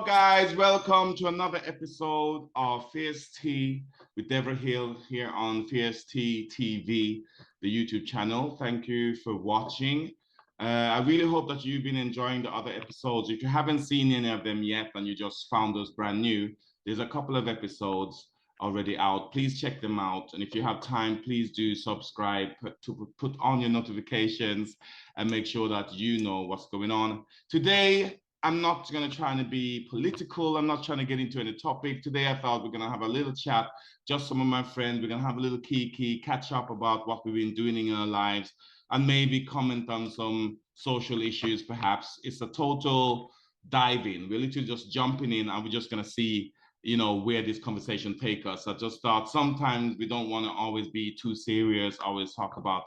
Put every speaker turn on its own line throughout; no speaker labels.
guys, welcome to another episode of Fierce Tea with Devrowe Hill here on Fierce Tea TV, the YouTube channel. Thank you for watching. I really hope that you've been enjoying the other episodes. If you haven't seen any of them yet and you just found us brand new, there's a couple of episodes already out. Please check them out. And if you have time, please do subscribe, put on your notifications and make sure that you know what's going on. Today, I'm not going to try to be political. I'm not trying to get into any topic. Today, I thought we're going to have a little chat, just some of my friends. We're going to have a little catch up about what we've been doing in our lives and maybe comment on some social issues, perhaps. It's a total dive in. We're literally just jumping in and we're just going to see, where this conversation take us. I just thought sometimes we don't want to always be too serious, always talk about,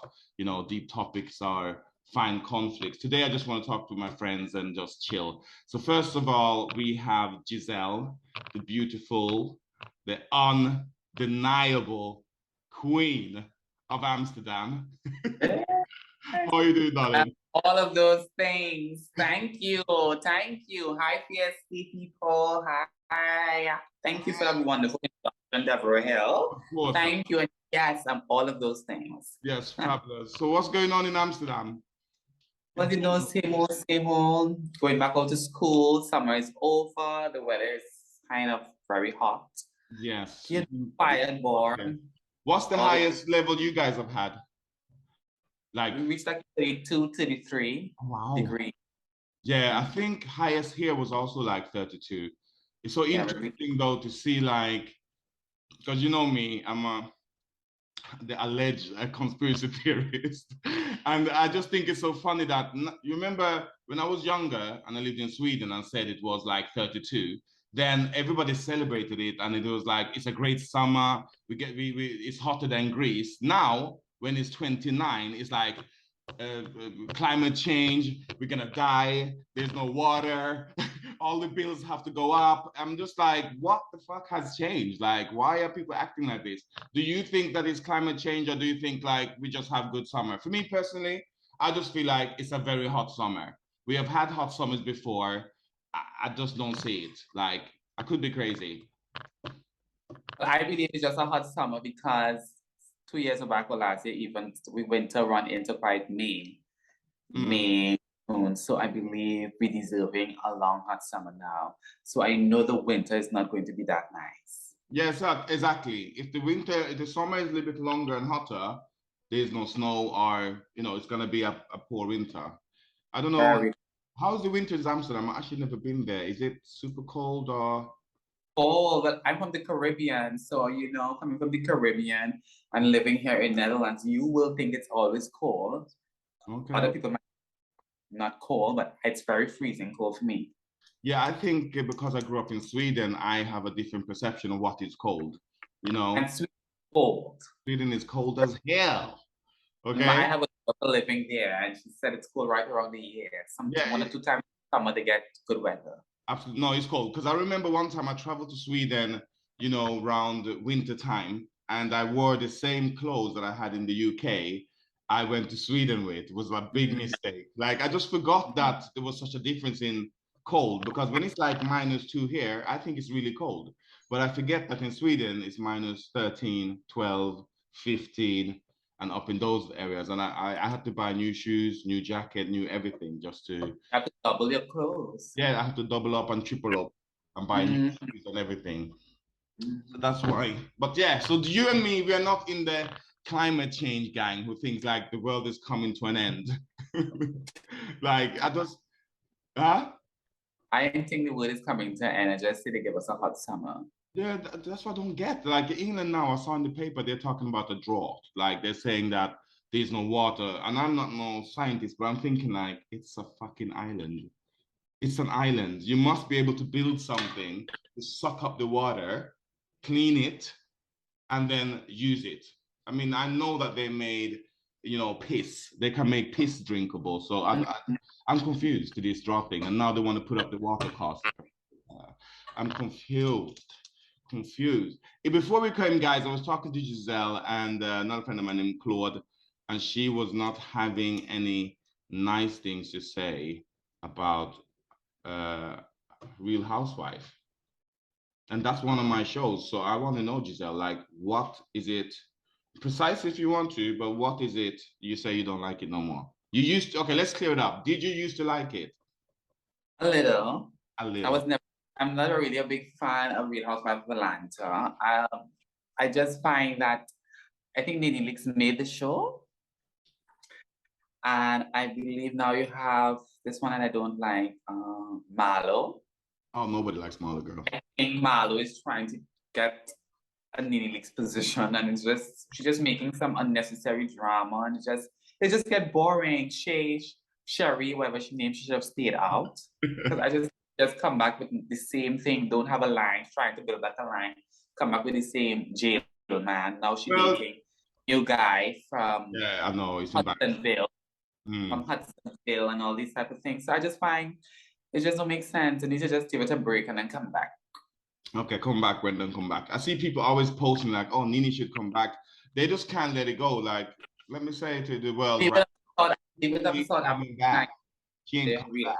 deep topics or find conflicts. Today, I just want to talk to my friends and just chill. So first of all, we have Giselle, the beautiful, the undeniable queen of Amsterdam. How are you doing, darling?
All of those things. Thank you. Thank you. Hi, PSC people. Hi. Thank you for that wonderful introduction, Devrowe Hill. Thank you. And yes, I'm all of those things.
Yes, fabulous. So what's going on in Amsterdam?
Well, same old. Going back out to school. Summer is over. The weather is kind of very hot.
Yes.
Quiet, bored.
What's the highest level you guys have had?
Like we reached like 32, 33 degrees.
Yeah, I think highest here was also like 32. It's so interesting though to see because you know me, I'm the alleged conspiracy theorist. And I just think it's so funny that, you remember when I was younger and I lived in Sweden and said it was like 32, then everybody celebrated it and it was like, it's a great summer, it's hotter than Greece. Now, when it's 29, it's like climate change, we're gonna die, there's no water, all the bills have to go up. I'm just like, what the fuck has changed? Like, why are people acting like this? Do you think that it's climate change or do you think like we just have good summer? For me personally, I just feel like it's a very hot summer. We have had hot summers before. I just don't see it. Like, I could be crazy.
I believe it's just a hot summer because 2 years back or last year, even we winter run into quite May, June. So I believe we're deserving a long hot summer now. So I know the winter is not going to be that nice.
Yes, exactly. If the summer is a little bit longer and hotter, there's no snow or, it's going to be a poor winter. I don't know. How's the winter in Amsterdam? I've actually never been there. Is it super cold or?
Oh, but I'm from the Caribbean. So, coming from the Caribbean and living here in Netherlands, you will think it's always cold.
Okay.
Other people might not cold, but it's very freezing cold for me.
Yeah, I think because I grew up in Sweden, I have a different perception of what is cold,
And Sweden is cold.
Sweden is cold as hell. Okay.
I have a couple living there and she said it's cold right around the year. One or two times in summer they get good weather.
Absolutely. No, it's cold. Because I remember one time I traveled to Sweden, around winter time, and I wore the same clothes that I had in the UK. I went to Sweden with. It was a big mistake. Like, I just forgot that there was such a difference in cold, because when it's like -2 here, I think it's really cold. But I forget that in Sweden, it's -13, 12, 15, and up in those areas. And I had to buy new shoes, new jacket, new everything just to...
You have to double your clothes.
Yeah, I have to double up and triple up and buy new shoes and everything. So that's why. But yeah, so you and me, we are not in the climate change gang who thinks like the world is coming to an end. Like,
I think the world is coming to an end. I just say they give us a hot summer.
Yeah, that's what I don't get. Like, England now, I saw in the paper, they're talking about a drought. Like, they're saying that there's no water. And I'm not no scientist, but I'm thinking like, it's a fucking island. It's an island. You must be able to build something to suck up the water, clean it, and then use it. I mean, I know that they made, piss. They can make piss drinkable. So I'm confused to this drought thing. And now they want to put up the water cost. I'm confused. Before we came, guys, I was talking to Giselle and another friend of mine named Claude, and she was not having any nice things to say about Real Housewife. And that's one of my shows. So I want to know, Giselle, like, what is it? Precise if you want to, but what is it you say you don't like it no more? You used to, okay, let's clear it up. Did you used to like it?
A little.
A
I was
little.
never. I'm not really a big fan of Real Housewives of Atlanta. I just find that I think Nene Leakes made the show, and I believe now you have this one, and I don't like Marlo.
Oh, nobody likes Smaller Girl.
I think Marlo is trying to get a Nene Leakes position, and it's just she's just making some unnecessary drama, and it just get boring. Sherry, whatever she named, she should have stayed out because I just come back with the same thing. Don't have a line, trying to build back a line. Come back with the same jail man. Now she
Well,
dating new guy from
yeah, I know. It's back.
Hudsonville, from Hudsonville, and all these type of things. So I just find it just don't make sense. And need to just give it a break and then come back.
Okay, come back, Brendan, come back. I see people always posting like, oh, Nene should come back. They just can't let it go. Like, let me say to the world, right?
Even
She ain't coming back. She ain't coming back.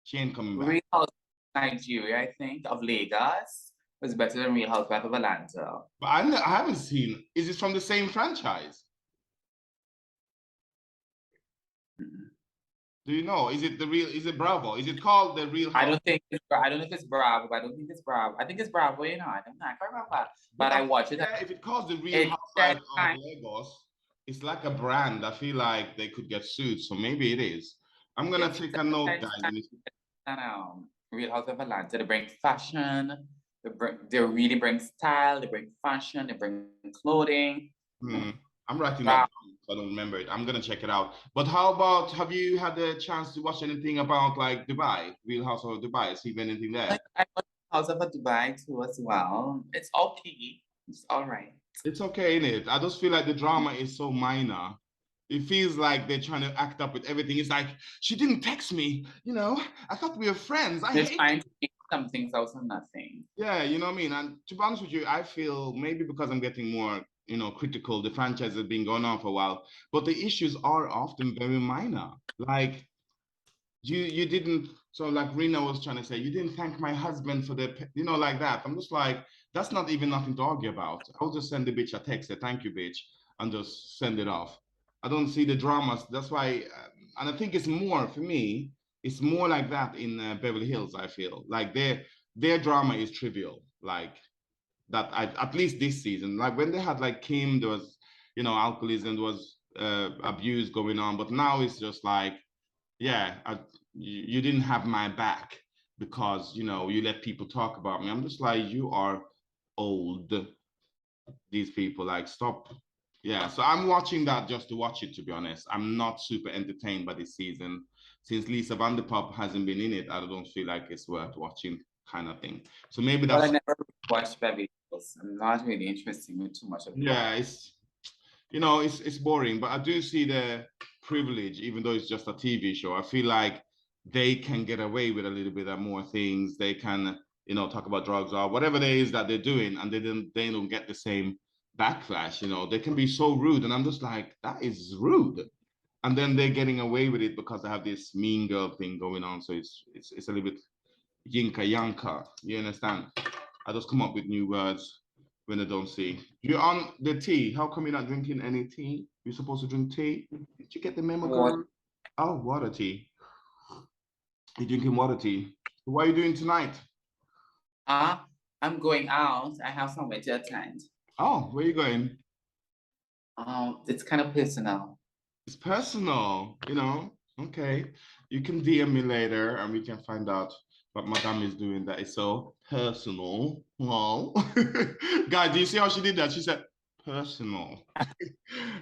She ain't coming back.
Real House of Nigeria, I think, of Lagos was better than Real Housewives of Atlanta.
But I haven't seen. Is it from the same franchise? Do you know? Is it the real? Is it Bravo? Is it called the Real House?
I don't know if it's Bravo, but I don't think it's Bravo. I think it's Bravo, you know. I can't remember. But I watch it.
Yeah, if it calls the Real Housewives of Lagos, it's like a brand. I feel like they could get sued, so maybe it is. I'm gonna take a note, guys.
Real House of Atlanta. They bring fashion. They really bring style. They bring fashion. They bring clothing.
I'm writing that down, so I don't remember it. I'm gonna check it out. But how about, have you had the chance to watch anything about like Dubai, Real House of Dubai? See anything there?
I watched House of Dubai too as well. It's okay. It's all right.
It's okay, innit? I just feel like the drama is so minor. It feels like they're trying to act up with everything. It's like, she didn't text me, you know? I thought we were friends.
They're trying to make some things out of nothing.
Yeah, you know what I mean? And to be honest with you, I feel maybe because I'm getting more, you know, critical, the franchise has been going on for a while, but the issues are often very minor. Like, you didn't, so like Rena was trying to say, you didn't thank my husband for the, you know, like that. I'm just like, that's not even nothing to argue about. I'll just send the bitch a text, say, thank you, bitch, and just send it off. I don't see the dramas. That's why, and I think it's more, for me, it's more like that in Beverly Hills, I feel. Like their drama is trivial. Like that, at least this season. Like when they had like Kim, there was, you know, alcoholism, there was abuse going on. But now it's just like, yeah, you didn't have my back because, you know, you let people talk about me. I'm just like, you are old. These people, like, stop. Yeah, so I'm watching that just to watch it, to be honest. I'm not super entertained by this season. Since Lisa Vanderpump hasn't been in it, I don't feel like it's worth watching, kind of thing. So maybe that's...
But I never watched Beverly Hills. I'm not really interested in too much of it.
Yeah, it's, you know, it's boring, but I do see the privilege, even though it's just a TV show. I feel like they can get away with a little bit of more things. They can, you know, talk about drugs or whatever it is that they're doing, and they don't get the same backlash. You know, they can be so rude, and I'm just like, that is rude. And then they're getting away with it because they have this mean girl thing going on. So it's a little bit yinka yanka. You understand? I just come up with new words when I don't see. You're on the tea. How come you're not drinking any tea? You're supposed to drink tea. Did you get the memo, girl? Oh, water tea. You're drinking water tea. What are you doing tonight?
I'm going out. I have somewhere to attend.
Oh, where are you going?
It's kind of personal.
It's personal, you know? Okay. You can DM me later and we can find out what Madame is doing that is so personal. Well, guys, do you see how she did that? She said personal.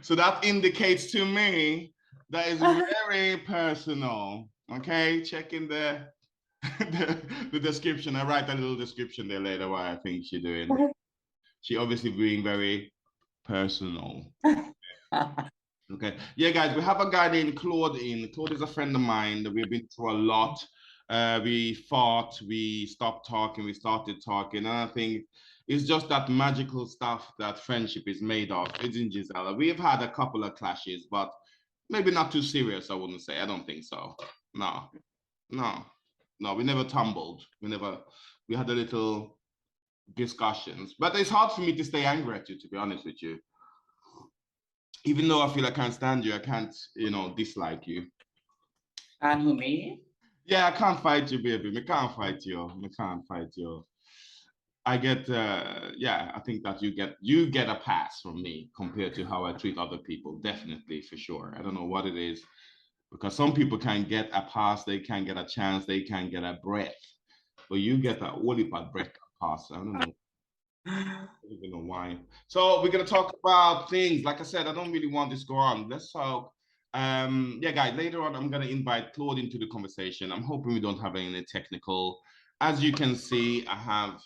So that indicates to me that is very personal. Okay, check in the description. I write a little description there later what I think she's doing. She obviously being very personal. Okay. Yeah, guys, we have a guy named Claude in. Claude is a friend of mine. We've been through a lot. We fought, we stopped talking, we started talking. And I think it's just that magical stuff that friendship is made of, isn't Giselle? We've had a couple of clashes, but maybe not too serious, I wouldn't say. I don't think so. No. no, we never tumbled. We had a little discussions. But it's hard for me to stay angry at you, to be honest with you. Even though I feel I can't stand you, I can't, dislike you.
And who, me?
Yeah, I can't fight you, baby. I can't fight you. I can't fight you. I get, yeah, I think that you get a pass from me compared to how I treat other people. Definitely, for sure. I don't know what it is, because some people can get a pass, they can get a chance, they can get a breath, but you get a whole breath pass. I don't know. I don't even know why. So we're gonna talk about things. Like I said, I don't really want this to go on. Let's talk. Yeah, guys. Later on, I'm gonna invite Claude into the conversation. I'm hoping we don't have any technical. As you can see, I have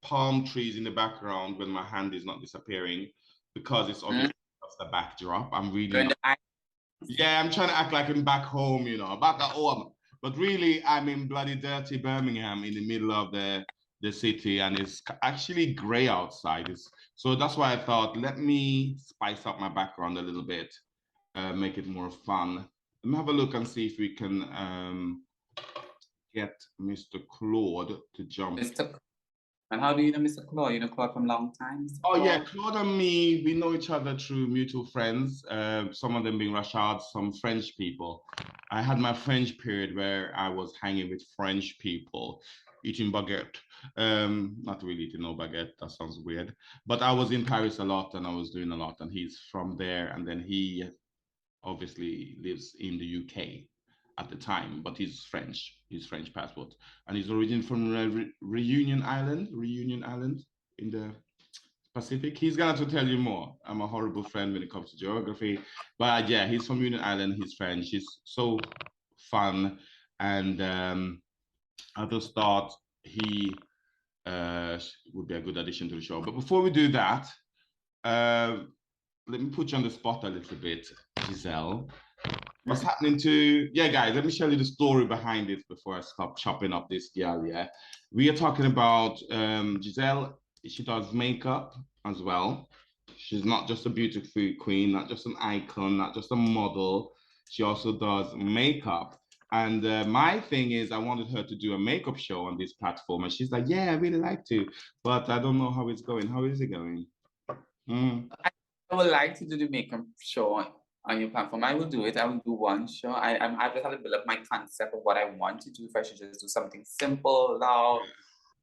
palm trees in the background when my hand is not disappearing, because it's obviously just the backdrop. I'm really not. Yeah, I'm trying to act like I'm back home, back at home. But really, I'm in bloody dirty Birmingham in the middle of the city, and it's actually gray outside. So that's why I thought, let me spice up my background a little bit, make it more fun. Let me have a look and see if we can get Mr. Claude to jump.
And how do you know Mr. Claude? You know Claude from a long time? Mr.
Oh, yeah, Claude and me, we know each other through mutual friends, some of them being Rashad, some French people. I had my French period where I was hanging with French people, eating baguette. Not really eating no baguette, that sounds weird. But I was in Paris a lot, and I was doing a lot, and he's from there. And then he obviously lives in the UK at the time, but he's French passport. And he's originally from Reunion Island in the Pacific. He's gonna have to tell you more. I'm a horrible friend when it comes to geography, but yeah, he's from Union Island. He's French. He's so fun, and I just thought he would be a good addition to the show. But before we do that, let me put you on the spot a little bit, Giselle. What's happening to, yeah, guys, let me show you the story behind it before I stop chopping up this girl, yeah? We are talking about Giselle. She does makeup as well. She's not just a beautiful queen, not just an icon, not just a model. She also does makeup. And my thing is, I wanted her to do a makeup show on this platform. And she's like, yeah, I really like to, but I don't know how it's going. How is it going?
I would like to do the makeup show on your platform. I will do it. I will do one show. I just have to build up my concept of what I want to do. If I should just do something simple, loud,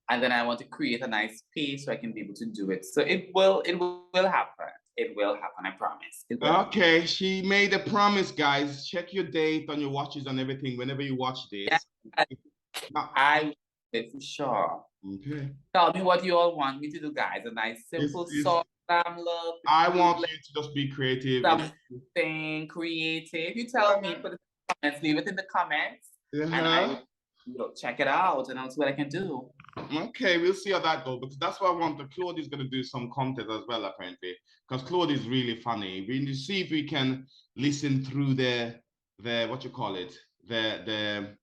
and then I want to create a nice space so I can be able to do it. So it will happen. It will happen. I promise.
Okay, she made a promise, guys. Check your date on your watches and everything whenever you watch this.
Yeah, I will for sure.
Okay.
Tell me what you all want me to do, guys. A nice, simple, soft look.
I want you to just be creative.
Something creative. You tell me, put it in the comments, leave it in the comments. And I will check it out and I'll see what I can do.
Okay, we'll see how that goes, because that's what I want. Claude is going to do some content as well, apparently, because Claude is really funny. We need to see if we can listen through the what you call it, the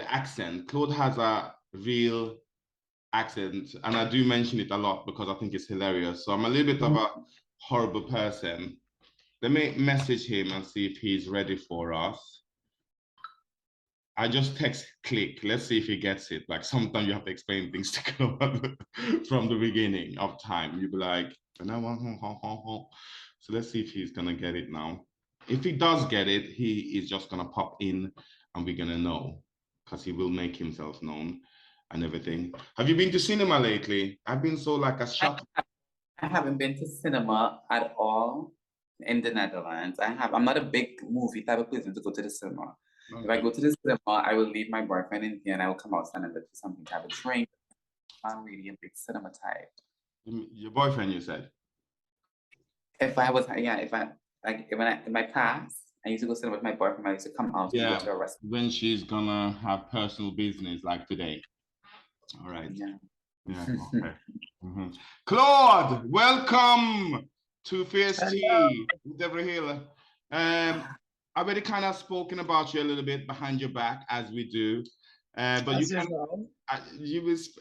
accent. Claude has a real accent, and I do mention it a lot because I think it's hilarious. So I'm a little bit of a horrible person. Let me message him and see if he's ready for us. I just text click. Let's see if he gets it. Like sometimes you have to explain things to Claude from the beginning of time. You'd be like, so let's see if he's gonna get it now. If he does get it, he is just gonna pop in and we're gonna know, because he will make himself known and everything. Have you been to cinema lately? I've been so like a shock.
I haven't been to cinema at all in the Netherlands. I'm not a big movie type of person to go to the cinema. Okay. If I go to the cinema, I will leave my boyfriend in here and I will come outside and look for something to have a drink. I'm really a big cinema type.
Your boyfriend, you said?
If I was, yeah, in my past, I used to go cinema with my boyfriend. I used to come out and go to a restaurant.
When she's gonna have personal business like today. All right.
Yeah.
Okay. Claude, welcome to Fierce Tea with Devrowe Hill. I've already kind of spoken about you a little bit behind your back, as we do. But you can,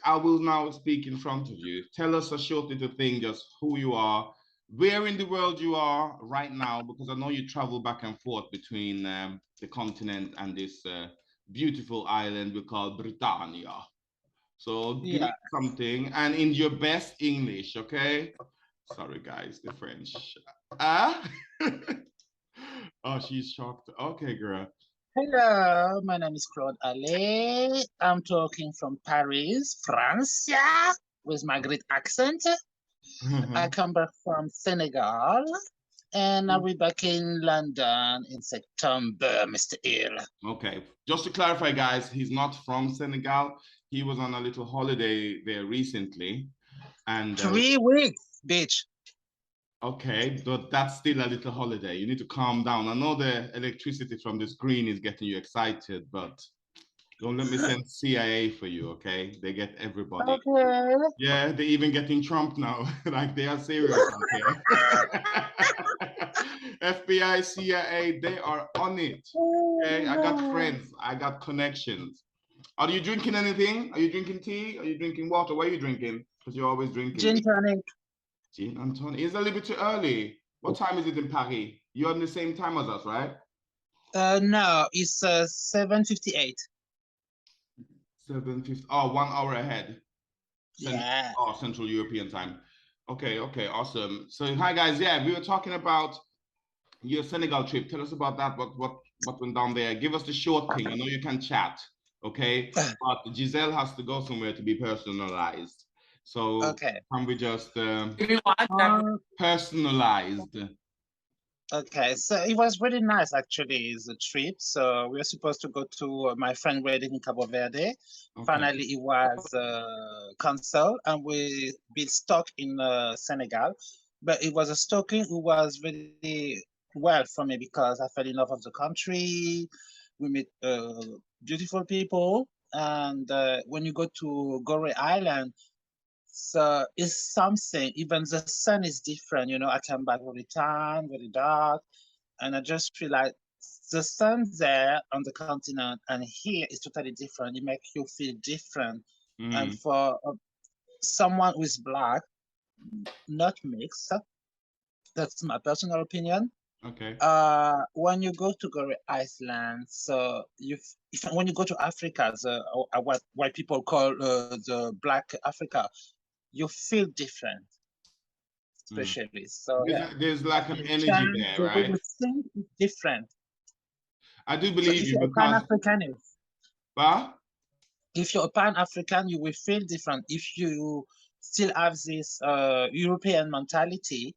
I will now speak in front of you. Tell us a short little thing, just who you are, where in the world you are right now, because I know you travel back and forth between the continent and this beautiful island we call Britannia. So give
Yeah.
me something, and in your best English, okay? Sorry, guys, the French. Ah? Oh, she's shocked. Okay, girl.
Hello, my name is Claude Ale. I'm talking from Paris, France, yeah, with my great accent. I come back from Senegal, and I'll be back in London in September, Mr. Hill.
Okay, just to clarify, guys, he's not from Senegal. He was on a little holiday there recently, and
3 weeks, bitch.
okay, but that's still a little holiday. You need to calm down. I know the electricity from the screen is getting you excited, but don't let me send CIA for you, okay? They get everybody.
Okay.
Yeah, they're even getting Trump now. Like they are serious out here. FBI, CIA, they are on it. Okay, I got friends, I got connections. Are you drinking anything? Are you drinking tea? Are you drinking water? What are you drinking? Because you're always drinking.
Gin tonic.
Gin and tonic. It's a little bit too early. What time is it in Paris? You're on the same time as us, right?
No, it's 7:58.
7:50. Oh, 1 hour ahead.
Yeah.
Oh, Central European time. Okay, okay, awesome. So hi guys, yeah, we were talking about your Senegal trip. Tell us about that. What went down there? Give us the short thing. I know you can chat, okay? But Giselle has to go somewhere to be personalized. So
Okay.
can we just personalized?
Okay, so it was really nice actually, the trip. So we were supposed to go to my friend wedding in Cabo Verde.
Okay.
Finally, it was cancelled, and we been stuck in Senegal. But it was a stalking who was really well for me because I fell in love with the country. We met beautiful people, and when you go to Gorée Island, so it's something. Even the sun is different. You know, I come back very tan, very dark, and I just feel like the sun there on the continent and here is totally different. It makes you feel different. And for someone who is black, not mixed, that's my personal opinion.
Okay.
When you go to Gorée Iceland, so when you go to Africa, the what white people call the Black Africa, you feel different, especially. So
there's like an energy there,
the way
right?
you think is different.
I do believe
if
you
you're
because.
Pan-Africanist,
Huh?
if you're a Pan-African, you will feel different. If you still have this European mentality,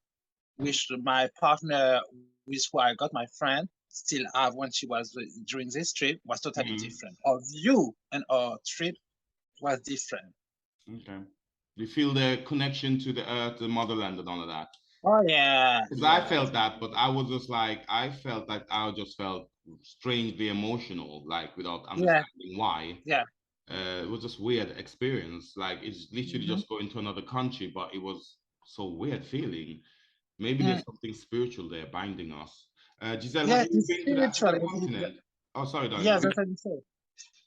which my partner with who I got my friend still have when she was during this trip, was totally different. Our view and our trip was different.
Okay. You feel the connection to the earth, the motherland, and all of that.
Oh yeah.
Because I felt that, but I was just like, I just felt strangely emotional, like without understanding why.
Yeah.
It was just weird experience. Like it's literally just going to another country, but it was so weird feeling. Maybe there's something spiritual there binding us. Giselle, have you been to the African continent? Oh, sorry, darling.
Yeah, that's what you said.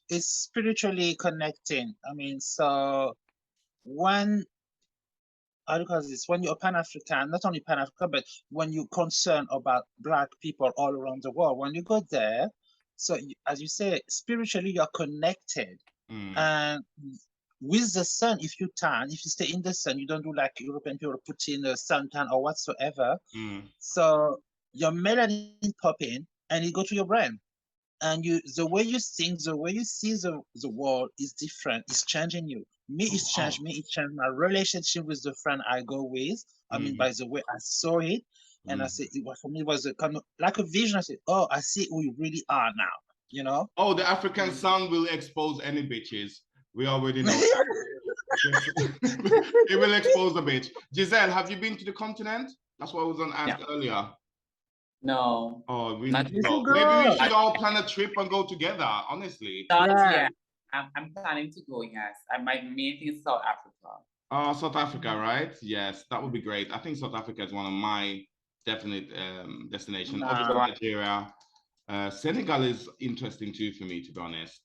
It's spiritually connecting. I mean, so when you're Pan-African, not only Pan-African, but when you're concerned about Black people all around the world, when you go there, so as you say, spiritually you're connected. And with the sun, if you stay in the sun, you don't do like European people put in a suntan or whatsoever. So your melanin pop in and it go to your brain. And the way you think, the way you see the world is different. It's changing you. It's changed me. It changed my relationship with the friend I go with. I mean, by the way, I saw it, and I said, for me, it was a kind of like a vision. I said, oh, I see who you really are now. You know?
Oh, the African sun will expose any bitches. We already know. It will expose a bitch. Giselle, have you been to the continent? That's what I was going to ask earlier.
No.
Oh, we need to go. Maybe we should all plan a trip and go together, honestly.
Yeah. I'm planning to go, yes. My main thing is South Africa.
Oh, South Africa, right? Yes, that would be great. I think South Africa is one of my definite destinations. Obviously, Nigeria. Senegal is interesting too for me, to be honest.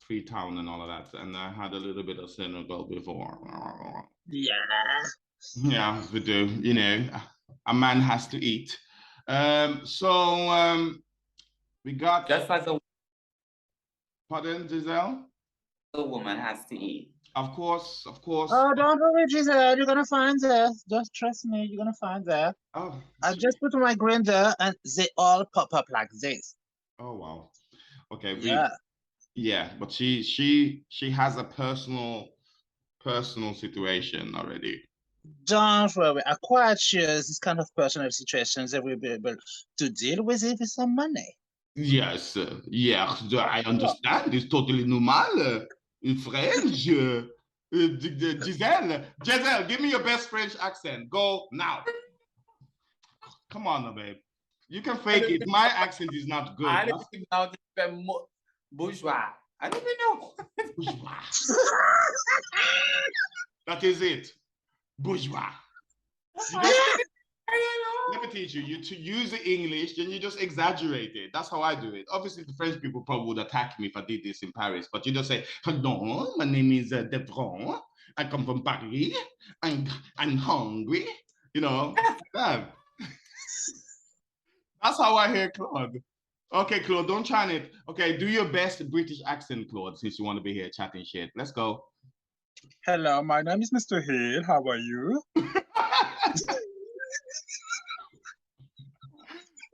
Freetown and all of that. And I had a little bit of Senegal before.
Yeah.
Yeah, we do. You know, a man has to eat. We got...
Just as a
Pardon, Giselle?
The woman has to eat.
Of course, of course.
Oh, don't worry, Giselle. You're gonna find her. Just trust me. You're gonna find her.
Oh,
I just put my grinder, and they all pop up like this.
oh wow. Okay,
Yeah.
yeah, but she has a personal situation already.
Don't worry. I'm quite sure this kind of personal situations they will be able to deal with it with some money.
Yes, yeah, I understand. It's totally normal. In French. Giselle, give me your best French accent. Go now. Come on, babe. You can fake it. My accent is not good.
I don't even know the bourgeois. I don't even know.
Bourgeois. That is it. Bourgeois. Let me teach you. You to use the English, then you just exaggerate it. That's how I do it. Obviously, the French people probably would attack me if I did this in Paris, but you just say, "Hello, my name is Devrowe. I come from Paris. I'm hungry." You know, that's how I hear Claude. Okay, Claude, don't try it. Okay, do your best British accent, Claude, since you want to be here chatting shit. Let's go.
Hello, my name is Mr. Hill. How are you?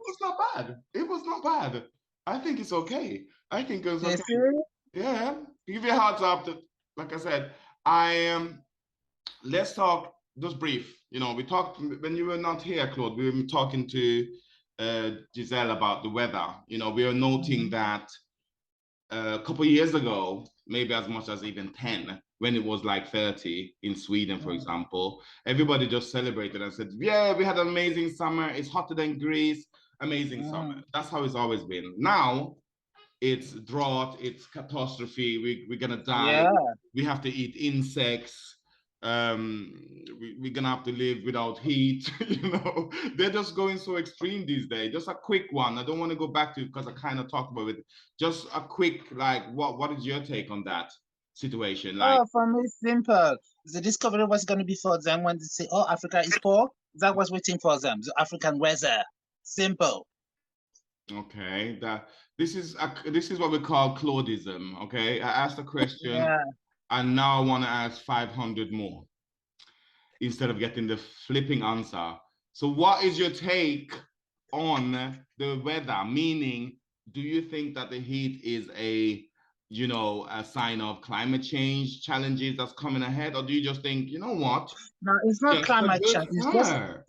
It was not bad. It was not bad. I think it's okay. I think it's okay. Yeah, give you a heads up that, like I said, I am. Let's talk just brief. You know, we talked when you were not here, Claude. We were talking to Giselle about the weather. You know, we were noting that a couple of years ago, maybe as much as even 10, when it was like 30 in Sweden, for example, everybody just celebrated and said, "Yeah, we had an amazing summer. It's hotter than Greece." Amazing summer. That's how it's always been. Now it's drought, it's catastrophe. We're gonna die.
Yeah.
We have to eat insects. We're gonna have to live without heat. You know, they're just going so extreme these days. Just a quick one. I don't want to go back to it because I kind of talked about it. Just a quick, like, what is your take on that situation? Like,
Oh, for me, it's simple. The discovery was going to be for them when they say, "Oh, Africa is poor." That was waiting for them. The African weather. Simple.
okay, this is what we call Claudism. Okay, I asked a question,
Yeah.
and now I want to ask 500 more instead of getting the flipping answer. So, what is your take on the weather? Meaning, do you think that the heat is a sign of climate change challenges that's coming ahead, or do you just think, you know what,
No, it's not
just a
climate
good
change.
summer?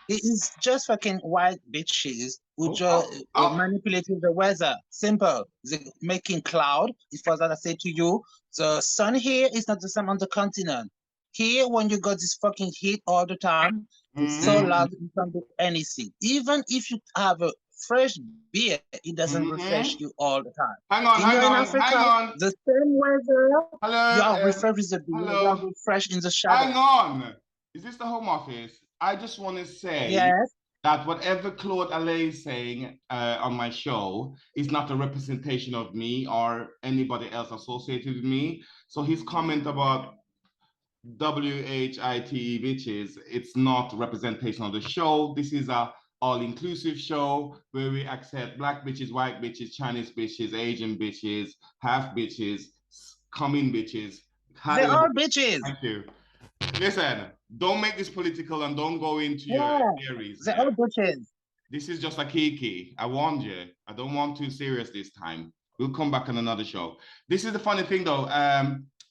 It is just fucking white bitches who
Oh,
just manipulating the weather. Simple. They making cloud. It's for that I say to you, the sun here is not the same on the continent. Here, when you got this fucking heat all the time, it's so loud you can't do anything. Even if you have a fresh beer, it doesn't refresh you all the time.
Hang on,
in Africa, the same weather,
hello,
you are refreshed with the beer, you are refreshed in the shadow.
Hang on. Is this the Home Office? I just want to say that whatever Claude Allais is saying on my show is not a representation of me or anybody else associated with me. So his comment about WHITE bitches, it's not representation of the show. This is a all-inclusive show where we accept black bitches, white bitches, Chinese bitches, Asian bitches, half bitches, come-in bitches.
They're all bitches.
Thank you. Listen, don't make this political and don't go into your theories.
They're all bitches.
This is just a kiki. I warned you. I don't want too serious this time. We'll come back on another show. This is the funny thing though,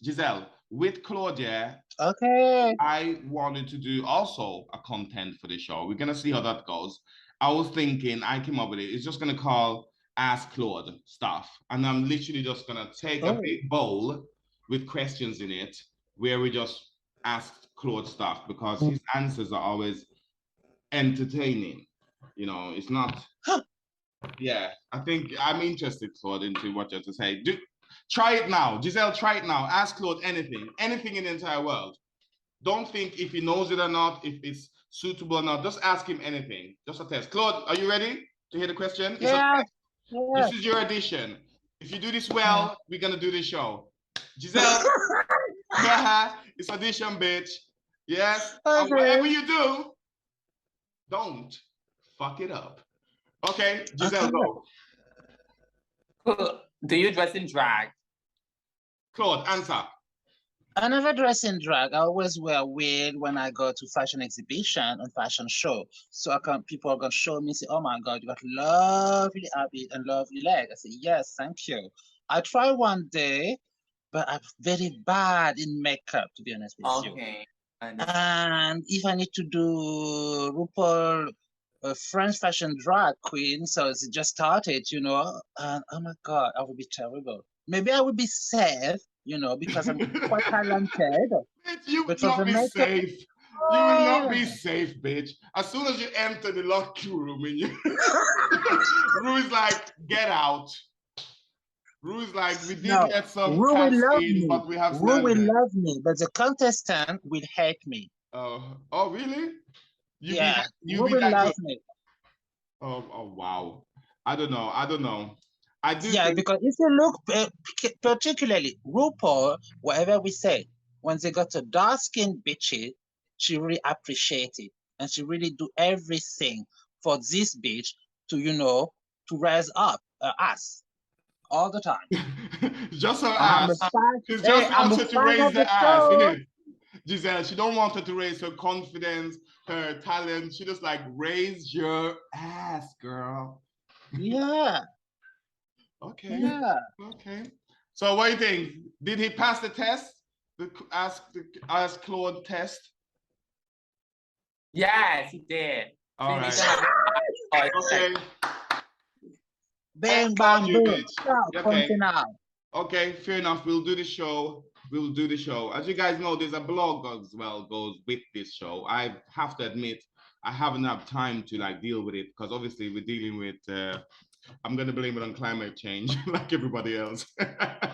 Giselle, with Claudia, I wanted to do also a content for the show. We're gonna see how that goes. I was thinking, I came up with it. It's just gonna call Ask Claude stuff. And I'm literally just gonna take a big bowl with questions in it where we just ask Claude stuff because his answers are always entertaining. You know, it's not. Yeah, I think I'm interested, Claude, into what you have to say. Try it now. Giselle, try it now. Ask Claude anything in the entire world. Don't think if he knows it or not, if it's suitable or not. Just ask him anything. Just a test. Claude, are you ready to hear the question?
Yeah.
This is your audition. If you do this well, we're going to do this show. Giselle, it's audition, bitch. Yes? And whatever you do, don't fuck it up. Okay, Giselle, go.
Do you dress in drag?
Claude, answer.
I never dress in drag. I always wear a wig when I go to fashion exhibition and fashion show. So people are gonna show me, say, "Oh my God, you got lovely habit and lovely leg." I say, "Yes, thank you." I try one day, but I'm very bad in makeup, to be honest with you.
Okay.
And if I need to do RuPaul French fashion drag queen, so it's just started, you know, and oh my God, I would be terrible. Maybe I would be safe, you know, because I'm quite talented.
You will
But for
not
the
be
makeup,
safe. You will not be safe, bitch. As soon as you enter the locker room, and you Ru is like, get out. Ru is like, we did
no,
get some
Ru will
cats
love
in,
me.
but we have
Ru will
standard.
love me, but the contestant will hate me.
Oh, really? You
Yeah,
be
Ru will
that
love
good?
me.
Oh, wow. I don't know. I do
Yeah,
think
because if you look particularly RuPaul, whatever we say, when they got a dark-skinned bitch, she really appreciate it. And she really do everything for this bitch to, you know, to rise up her ass all the time.
just her
I'm a
ass.
fan.
She
Hey,
just
I'm a
wants her to
fan
raise
of the
the ass,
show.
innit? Giselle, she don't want her to raise her confidence, her talent. She just like, raise your ass, girl.
Yeah.
Okay.
Yeah.
Okay. So what do you think? Did he pass the test? The ask Claude test?
Yes, he did.
All right. Okay.
Bang, bang,
You,
boom.
bitch.
Stop,
Okay.
now.
Okay, fair enough. We'll do the show. We'll do the show. As you guys know, there's a blog as well goes with this show. I have to admit, I haven't had time to like deal with it because obviously we're dealing with I'm gonna blame it on climate change like everybody else.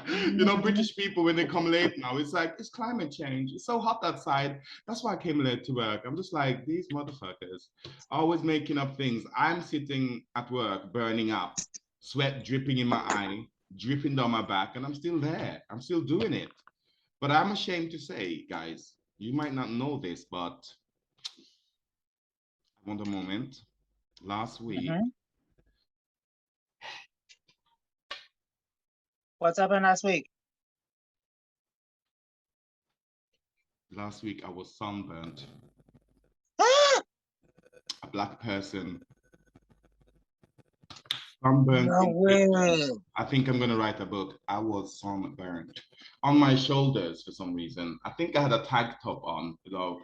You know, British people when they come late now, it's like it's climate change. It's so hot outside. That's why I came late to work. I'm just like these motherfuckers always making up things. I'm sitting at work burning up, sweat dripping in my eye, dripping down my back, and I'm still there. I'm still doing it. But I'm ashamed to say, guys, you might not know this, but I want a moment. Last week.
What's happened last week?
Last week I was sunburnt. A black person. Sunburnt.
No way.
I think I'm gonna write a book. I was sunburnt on my shoulders for some reason. I think I had a tank top on. You know,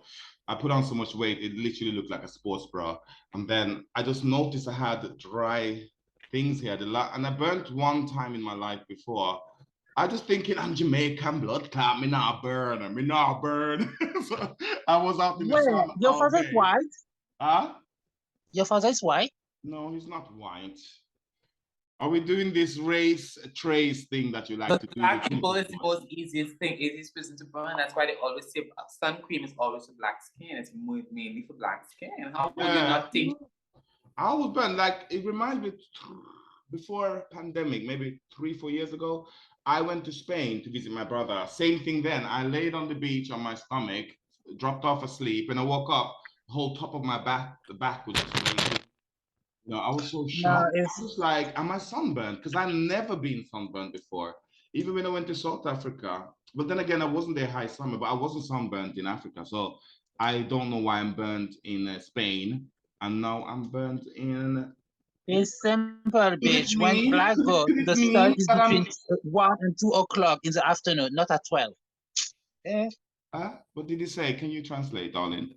I put on so much weight it literally looked like a sports bra. And then I just noticed I had dry things here. And I burnt one time in my life before. I just thinking I'm Jamaican blood clot. Me not burn. So I was out in the sun.
Your father is white?
Huh?
Your father is white?
No, he's not white. Are we doing this race trace thing that you like to do?
Black people is the most easiest person to burn. That's why they always say sun cream is always for black skin. It's mainly for black skin. How would you not think?
I was burned. Like it reminds me before pandemic, maybe 3-4 years ago. I went to Spain to visit my brother. Same thing then. I laid on the beach on my stomach, dropped off asleep, and I woke up. The whole top of my back, the back was just naked. No, I was so shocked. I was like, am I sunburned? Because I've never been sunburned before, even when I went to South Africa. But then again, I wasn't there high summer, but I wasn't sunburned in Africa. So I don't know why I'm burned in Spain. And now I'm burned in...
It's simple, bitch. When black go, the sun is between 1 and 2 o'clock in the afternoon, not at 12.
What did you say? Can you translate, darling?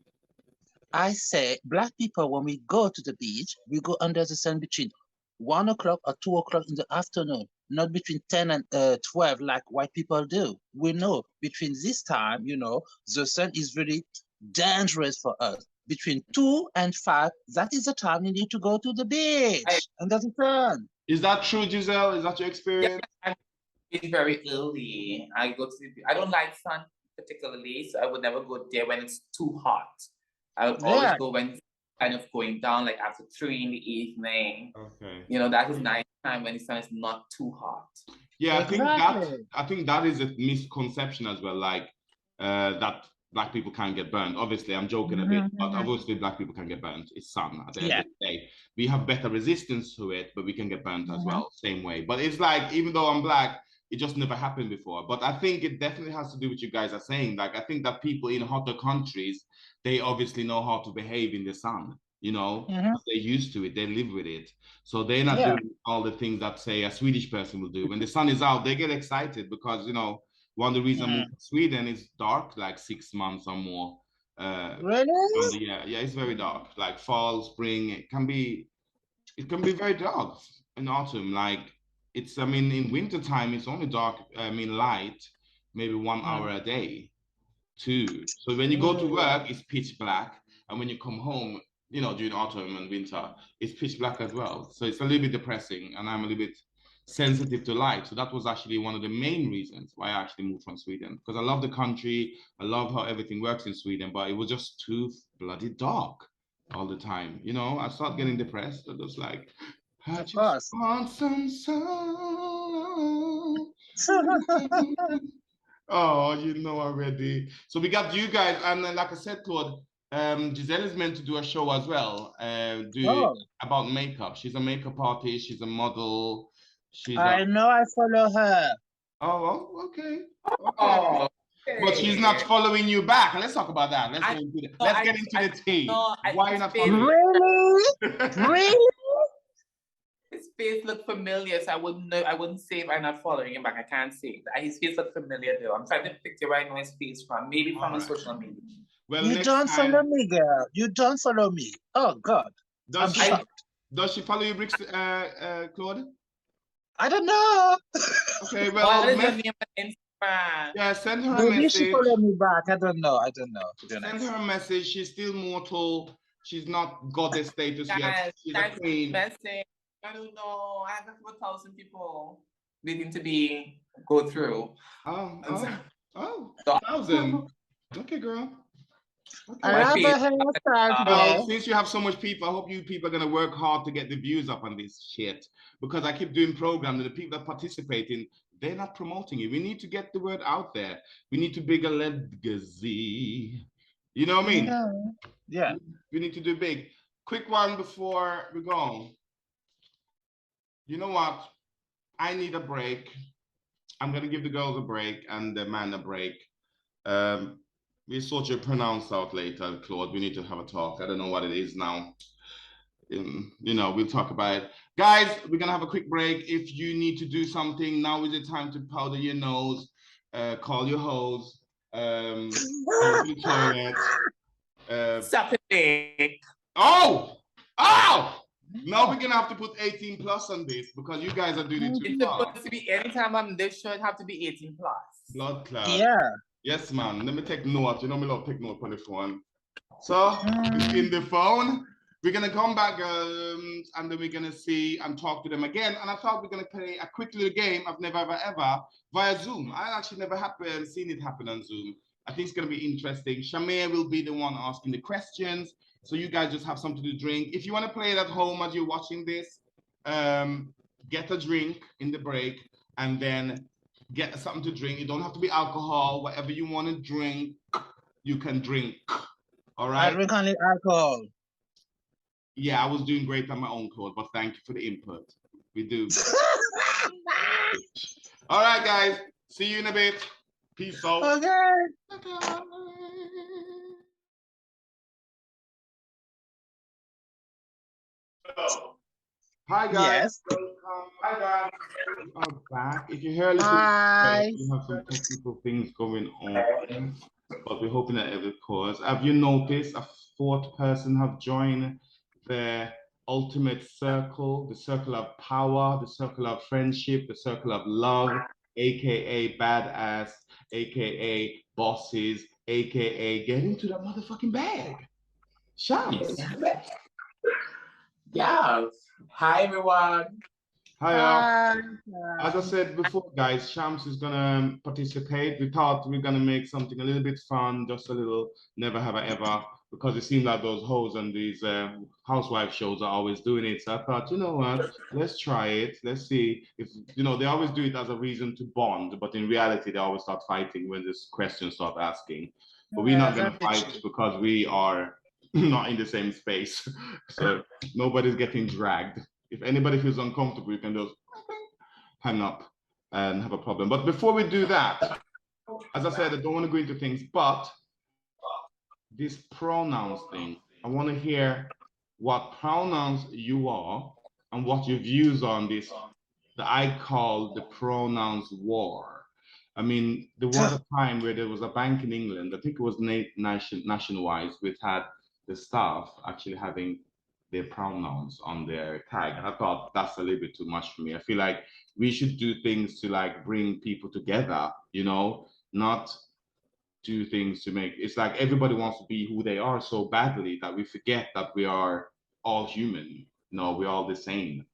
I say black people, when we go to the beach, we go under the sun between 1 o'clock or 2 o'clock in the afternoon, not between 10 and 12 like white people do. We know between this time, you know, the sun is really dangerous for us. Between 2 and 5, that is the time you need to go to the beach under the sun.
Is that true, Giselle? Is that your experience?
Yeah, it's very early. I don't like sun particularly, so I would never go there when it's too hot. I would always go when it's kind of going down, like after 3 in the evening.
Okay.
You know, that is nice time when the sun is not too hot.
Yeah, I think that is a misconception as well. Like that black people can't get burnt. Obviously, I'm joking a bit, but obviously black people can get burnt. It's sun at the end of the day. We have better resistance to it, but we can get burnt as well, same way. But it's like, even though I'm black, it just never happened before. But I think it definitely has to do with you guys are saying. Like, I think that people in hotter countries, they obviously know how to behave in the sun, you know, they're used to it, they live with it. So they're not doing all the things that, say, a Swedish person will do. When the sun is out, they get excited because, you know, one of the reasons I moved to Sweden is dark, like 6 months or more.
Really?
Yeah, it's very dark. Like fall, spring, it can be very dark in autumn. Like it's, I mean, in winter time, it's only dark, I mean, light, maybe 1 hour a day, 2. So when you go to work, it's pitch black. And when you come home, you know, during autumn and winter, it's pitch black as well. So it's a little bit depressing, and I'm a little bit sensitive to light. So that was actually one of the main reasons why I actually moved from Sweden, because I love the country. I love how everything works in Sweden, but it was just too bloody dark all the time. You know, I started getting depressed. I was like, I just want some sun. Oh, you know already. So we got you guys, and like I said, Claude, Giselle is meant to do a show as well, about makeup. She's a makeup artist. She's a model.
I know, I follow her.
Oh, okay. Oh, okay. But she's not following you back. Let's talk about that. Let's get into the tea. Why are you not following?
Really? Really?
His face looked familiar, so I wouldn't know. I wouldn't say if I'm not following him back. I can't say that. His face looked familiar though. I'm trying to picture where I know his face from. Maybe from a social media.
Well,
you don't follow me, girl. You don't follow me. Oh God.
Does she follow you, Claude?
I don't know.
Okay, well, what is your name on Instagram?
Yeah, send her a
Maybe
message.
she follow me back. I don't know.
Send her a message. She's still mortal. She's not goddess status yet. She's a queen. Message.
I don't know. I have a couple thousand people waiting to go through.
Oh, 1,000. Okay, girl. Okay.
I love the hairstyle.
Well, since you have so much people, I hope you people are gonna work hard to get the views up on this shit. Because I keep doing programs, and the people that participate in, they're not promoting it. We need to get the word out there. We need to big a legacy. You know what I mean?
Yeah.
We need to do big. Quick one before we go. You know what? I need a break. I'm gonna give the girls a break and the man a break. We sort your pronounce out later, Claude. We need to have a talk. I don't know what it is now. You know, we'll talk about it. Guys, we're gonna have a quick break. If you need to do something, now is the time to powder your nose, call your hose, go to the toilet.
Suck a dick.
Oh! Now we're gonna have to put 18 plus on this because you guys are doing it too far.
It's supposed to be anytime I'm this show, it have to be 18 plus.
Blood clot.
Yeah.
Yes, man. Let me take note. You know me love take note on the phone. So in the phone, we're gonna come back, and then we're gonna see and talk to them again. And I thought we're gonna play a quick little game I've never ever via Zoom. I actually never seen it happen on Zoom. I think it's gonna be interesting. Shamir will be the one asking the questions. So you guys just have something to drink. If you want to play it at home as you're watching this, get a drink in the break and then get something to drink. You don't have to be alcohol. Whatever you want to drink, you can drink. All right?
I drink only alcohol.
Yeah, I was doing great on my own, Claude, but thank you for the input. We do. All right, guys. See you in a bit. Peace out.
Okay.
Hi guys.
Yes.
Hi guys. We are back. If you hear a little bit, we have some technical things going on, but we're hoping that it will pause. Have you noticed a fourth person have joined the ultimate circle, the circle of power, the circle of friendship, the circle of love, aka badass, aka bosses, aka get into that motherfucking bag. Shams.
Yeah. Hi, everyone.
Hi. As I said before, guys, Shams is gonna participate. We thought we're gonna make something a little bit fun, just a little never have I ever. because it seemed like those hoes and these housewife shows are always doing it. So I thought, you know what, let's try it. Let's see if, you know, they always do it as a reason to bond, but in reality, they always start fighting when this question start asking. But we're not going to fight because we are not in the same space. So nobody's getting dragged. If anybody feels uncomfortable, you can just hang up and have a problem. But before we do that, as I said, I don't want to go into things, but this pronouns thing, I want to hear what pronouns you are and what your views on this that I call the pronouns war. I mean, there was a time where there was a bank in England, I think it was nationwide, which had the staff actually having their pronouns on their tag. And I thought that's a little bit too much for me. I feel like we should do things to like bring people together, you know, not do things to make it's like everybody wants to be who they are so badly that we forget that we are all human. No, we're all the same.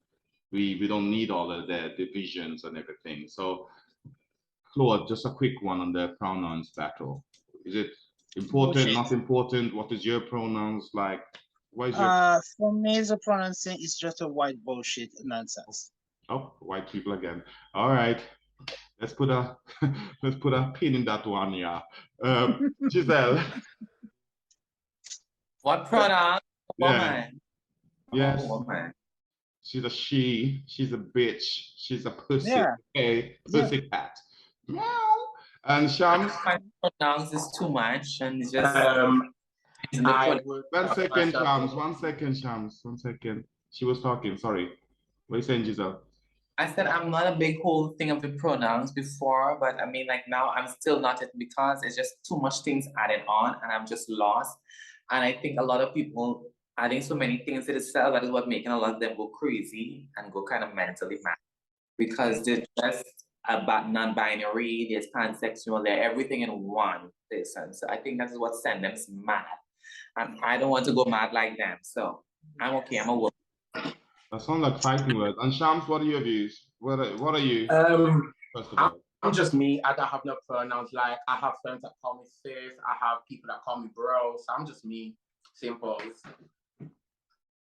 We don't need all of the divisions and everything. So Claude, just a quick one on the pronouns battle. Is it important, not important? What is your pronouns like? What is your
for me the pronouns thing is just a white bullshit nonsense.
Oh, white people again. All right. Let's put a let's put a pin in that one, yeah. Giselle.
What pronoun?
Yeah.
Woman.
Yes.
Oh, woman.
She's a she. She's a bitch. She's a pussy.
Yeah.
Okay. Pussy cat. Meow. And Shams.
My pronouns is too much, and it's just.
One second, Shams. 1 second, Shams. 1 second. She was talking. Sorry. What are you saying, Giselle?
I said I'm not a big whole thing of the pronouns before, but I mean, like now I'm still not it because it's just too much things added on, and I'm just lost. And I think a lot of people adding so many things to the cell that is what making a lot of them go crazy and go kind of mentally mad because they're just about non-binary, there's pansexual, they're everything in one person. So I think that's what sends them mad. And I don't want to go mad like them. So I'm okay, I'm a woman.
That sounds like fighting words. And Shams, what are your views? What are you? First of all.
I'm just me. I don't have no pronouns. Like I have friends that call me sis. I have people that call me bro. So I'm just me. Simple.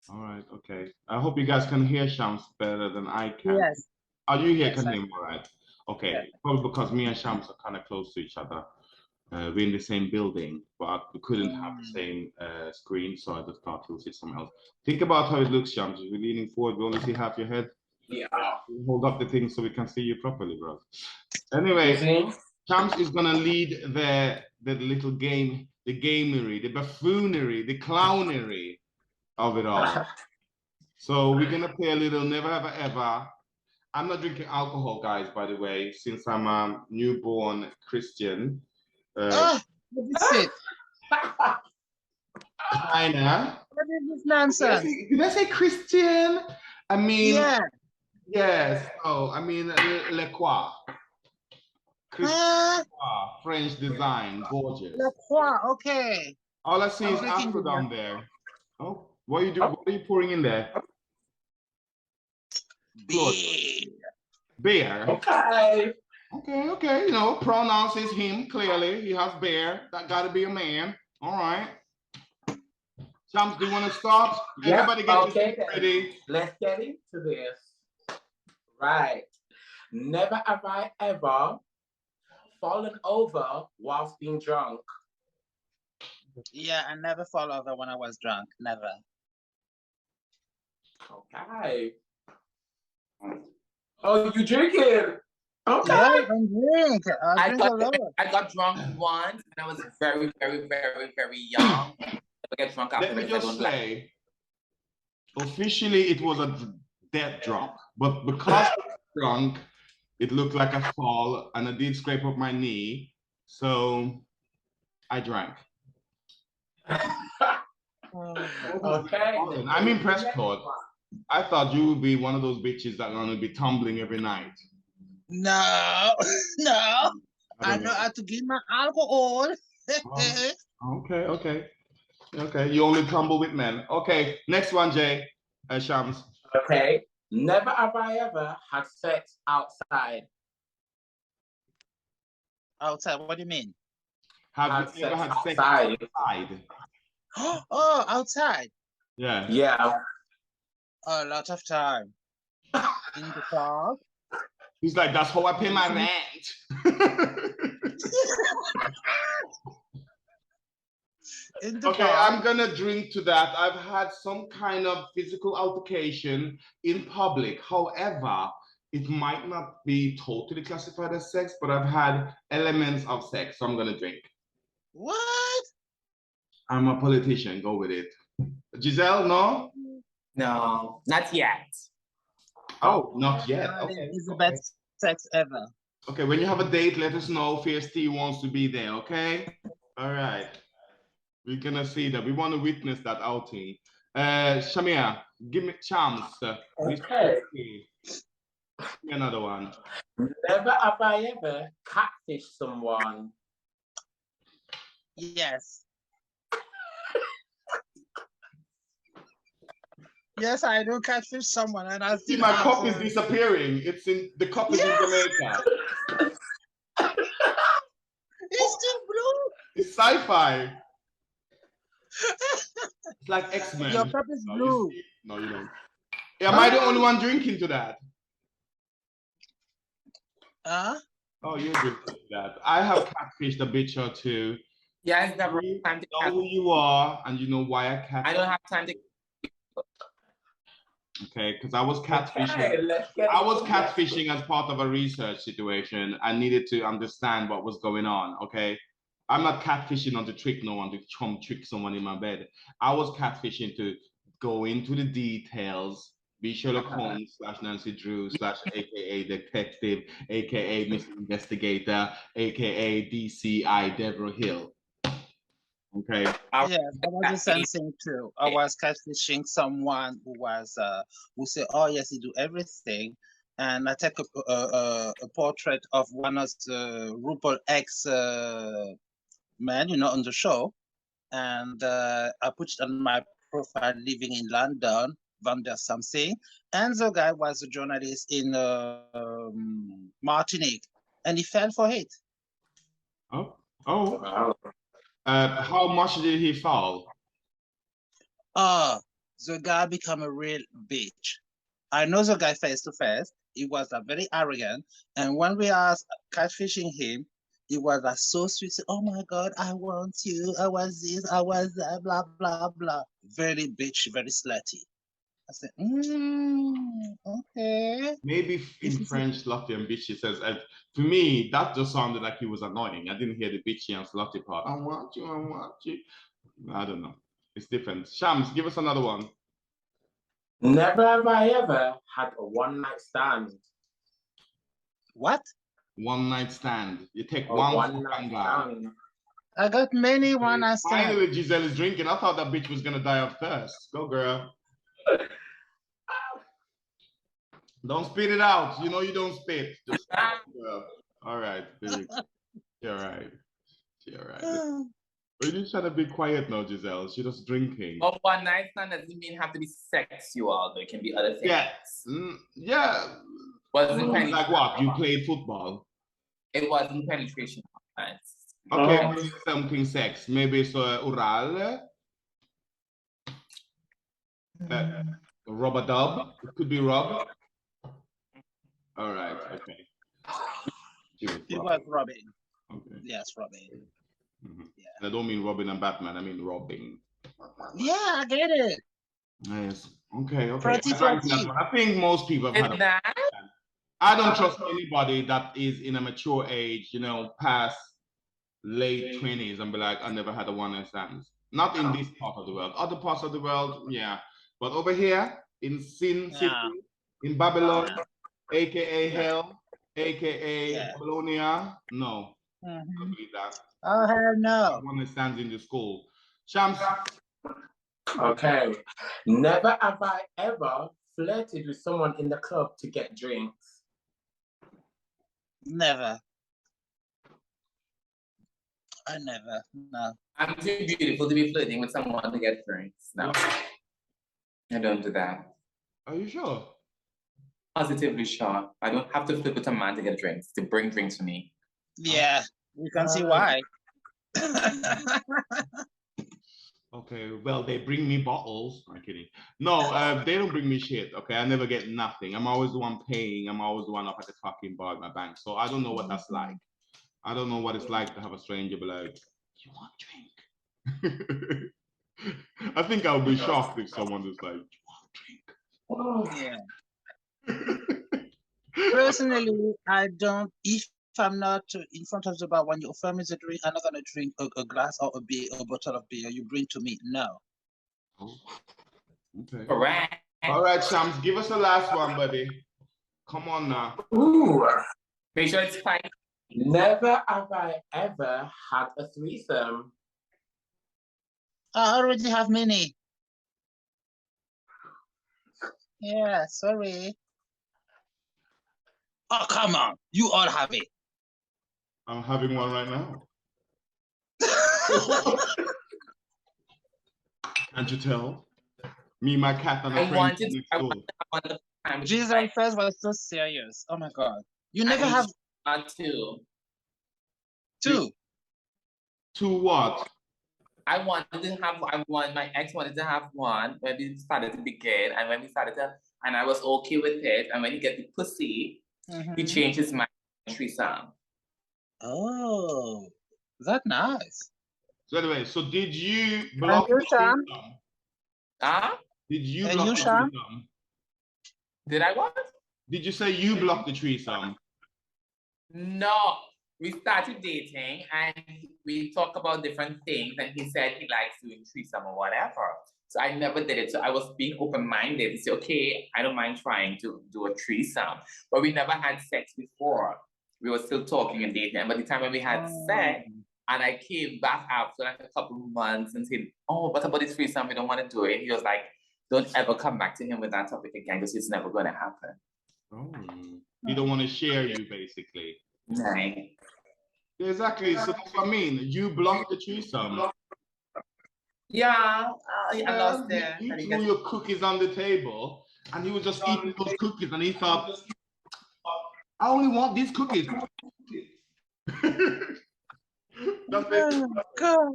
All right. Okay. I hope you guys can hear Shams better than I can.
Yes.
Are you here?
Yes,
Can hear me all right? Okay.
Yeah.
Probably because me and Shams are kind of close to each other. We're in the same building, but we couldn't have the same screen, so I just thought we'll sit somewhere else. Think about how it looks, Shams. If you're leaning forward, we only see half your head.
Yeah.
Hold up the thing so we can see you properly, bro. Anyway, Shams is gonna lead the little game, the gamery, the buffoonery, the clownery of it all. So we're gonna play a little never ever ever. I'm not drinking alcohol, guys, by the way, since I'm a newborn Christian.
What is it?
China.
What is this nonsense?
Did I say Christian? I mean,
Yeah.
yes. Oh, I mean, Le Croix. French design, gorgeous.
Le Croix, okay.
All I see is Afro down there. Oh, what are you doing? What are you pouring in there?
Beer.
Beer.
Okay.
Okay. You know, pronouns is him, clearly. He has bear. That gotta be a man. All right. Shams, do you want to start?
Yeah,
Everybody get
okay,
ready.
Let's get into this. Right. Never have I ever fallen over whilst being drunk.
Yeah, I never fall over when I was drunk. Never.
Okay. Oh, you drinking? Okay.
Yeah, I drink. I drink a lot.
I got drunk once and I was very, very, very, very young. I get drunk after.
Let me just say, officially it was a dead drunk, but because I was drunk, it looked like a fall, and I did scrape up my knee, so I drank.
Okay.
I'm impressed, Claude. I thought you would be one of those bitches that are gonna be tumbling every night.
No, no. I know how to give my alcohol.
Okay. You only tumble with men. Okay, next one, Jay. Shams.
Okay. Never have I ever had sex outside.
Outside, what do you mean?
Have you ever had sex outside?
Oh, outside.
Yeah.
Yeah.
A lot of time. In the park.
He's like, that's how I pay my rent.
In the
Okay,
park.
I'm gonna drink to that. I've had some kind of physical altercation in public. However, it might not be totally classified as sex, but I've had elements of sex, so I'm gonna drink.
What?
I'm a politician, go with it. Giselle, no?
No, not yet.
Oh, not yet.
Darling,
Okay.
it's the best sex ever.
Okay, when you have a date, let us know. Fierce T wants to be there, okay? All right. We're gonna see that. We want to witness that outing. Shamia, give me a chance.
Okay.
Give me another one.
Never have I ever catfished someone.
Yes. Yes, I do catfish someone, and I
See,
still
my
have
cup is disappearing. It's in the cup is in Jamaica.
It's still blue.
It's sci-fi. It's like X-Men.
Your cup is
No,
blue.
no, you don't. Am I the only one drinking to that?
Huh?
Oh, you're drinking to that. I have catfished a bitch or two.
Yeah, it's never
You
time to
know who you are, and you know why I catfish.
I don't have time to.
Okay, because I was catfishing.
Okay, let's get
I was
into
catfishing as part of a research situation. I needed to understand what was going on. Okay, I'm not catfishing on to trick no one, to trick someone in my bed. I was catfishing to go into the details. Be Sherlock Holmes / Nancy Drew / AKA Detective, AKA Mr. Investigator, AKA DCI Devrowe Hill. Okay.
Yeah, that was the same thing too. I was catfishing someone who was who said, "Oh yes, he do everything," and I take a portrait of one of the RuPaul X men, you know, on the show, and I put it on my profile, living in London, Vander something, and the guy was a journalist in Martinique, and he fell for it.
Oh.
Wow.
How much did he fall?
The guy become a real bitch. I know the guy face to face. He was very arrogant, and when we are catfishing him, he was so sweet. Oh my God, I want you. I was this. I was that. Blah blah blah. Very bitch, very slutty. I said, okay.
Maybe in French, slutty and bitchy says, for me, that just sounded like he was annoying. I didn't hear the bitchy and slutty part. I want you, I want you. I don't know. It's different. Shams, give us another one.
Never have I ever had a one-night stand.
What?
One night stand. You take
A
one
one-night stand.
I got many one night stand.
Finally, Giselle is drinking. I thought that bitch was gonna die of thirst. Go, girl. Don't spit it out. You know you don't spit. Just girl. All right. You're right. You're right. But you trying to be quiet now, Giselle. She's just drinking.
But one night stand doesn't mean have to be sexual. There can be other things.
Yeah. Yeah.
Wasn't
Like what? You played football?
It wasn't penetration.
Okay, maybe something sex. Maybe it's oral. Rub a dub. It could be rub. All right. Okay.
It was Robin.
Okay.
Yes, Robin.
Yeah. I don't mean Robin and Batman. I mean robbing.
Yeah, I get it.
Yes. Okay. Okay.
Pretty.
I think most people have had
that.
I don't trust anybody that is in a mature age, you know, past late 20s and be like, I never had a one night stand. Not in this part of the world. Other parts of the world, yeah. But over here in Sin City, in Babylon, aka Hell, aka Babylonia, no. I don't believe that.
Oh hell no.
One night stands in the school. Shams.
Okay. Never have I ever flirted with someone in the club to get drinks.
Never. I never. No.
I'm too beautiful to be flirting with someone to get drinks. No. I don't do that.
Are you sure?
Positively sure. I don't have to flirt with a man to get drinks, to bring drinks for me.
Yeah, you can see why.
Okay, well, they bring me bottles. I'm kidding. No, they don't bring me shit. Okay, I never get nothing. I'm always the one paying. I'm always the one up at the fucking bar at my bank. So I don't know what that's like. I don't know what it's like to have a stranger be like, "You want drink?" I think I'll be shocked if someone is like, "You want
Yeah. Personally, I don't. If I'm not in front of the bar when you offer me the drink, I'm not gonna drink a glass or a beer, a bottle of beer you bring to me. No.
Oh, okay.
Correct.
All right, Shams, give us the last one, buddy. Come on now.
Ooh.
Make sure it's fine.
Never have I ever had a threesome.
I already have many. Yeah, sorry. Oh, come on. You all have it.
I'm having one right now. Can't you tell? Me, my cat, and a
I
friend
wanted
next
I
door.
wanted the time.
Giselle first was so serious. Oh my God. You never have
two.
two.
To what?
I my ex wanted to have one when we started to begin, and when we started to, and I was okay with it. And when he get the pussy, he changed his mind. Threesome.
Oh, that's nice.
So anyway, so did you block
you,
the
Sam?
threesome?
Huh?
Did you
And
block
you,
the
Sam?
threesome?
Did I what?
Did you say you blocked the threesome?
No. We started dating and we talked about different things, and he said he likes doing threesome or whatever. So I never did it. So I was being open-minded to say, okay, I don't mind trying to do a threesome. But we never had sex before. We were still talking and dating. And by the time when we had sex, and I came back after like a couple of months and said, oh, what about this threesome? We don't want to do it. He was like, don't ever come back to him with that topic again because it's never going to happen.
Oh, he don't want to share you, basically.
Right.
Exactly. So that's what I mean. You blocked the threesome.
Yeah, I lost there.
You threw your cookies on the table, and he was just eating those cookies, and he thought, I only want these cookies. That's it.
God.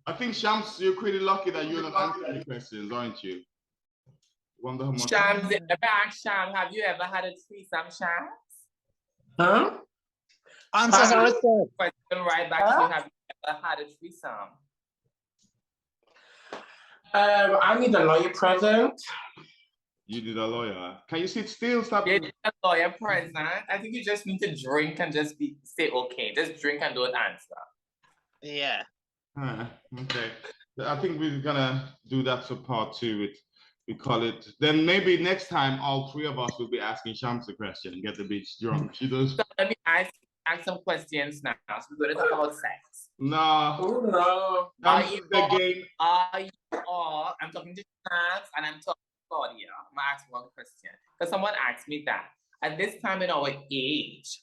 I think, Shams, you're pretty lucky that you're not answering the questions, aren't you? Wonder how much.
Shams, ever ask Shams, have you ever had a threesome, Shams?
Huh?
Answers are said.
Question right back to you. Have you ever had a threesome?
I need a lawyer present.
You did a lawyer. Can you sit still? Stop.
You need a lawyer present. I think you just need to drink and just say okay. Just drink and don't answer.
Yeah.
Okay. I think we're gonna do that for part 2. We call it. Then maybe next time all 3 of us will be asking Shams a question and get the bitch drunk. She does.
So let me ask some questions now. So we're going to talk about sex.
No.
Oh no.
Are you
the game?
all? I'm talking to Shams and I'm talking to Claudia. I'm gonna ask one question because someone asked me that. At this time in our age,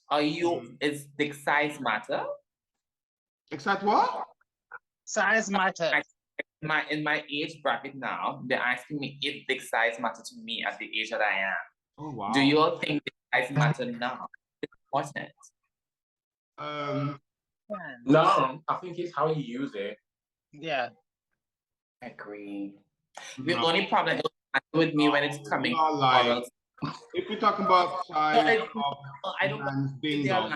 is dick size matter?
Except what?
Size matters.
In my age bracket now, they're asking me if dick size matter to me at the age that I am.
Oh wow.
Do you all think dick size matter now? It's important.
No, I think it's how you use it.
Yeah.
I agree. The only problem with me when it's coming
like, if we're talking about size of man's dingo,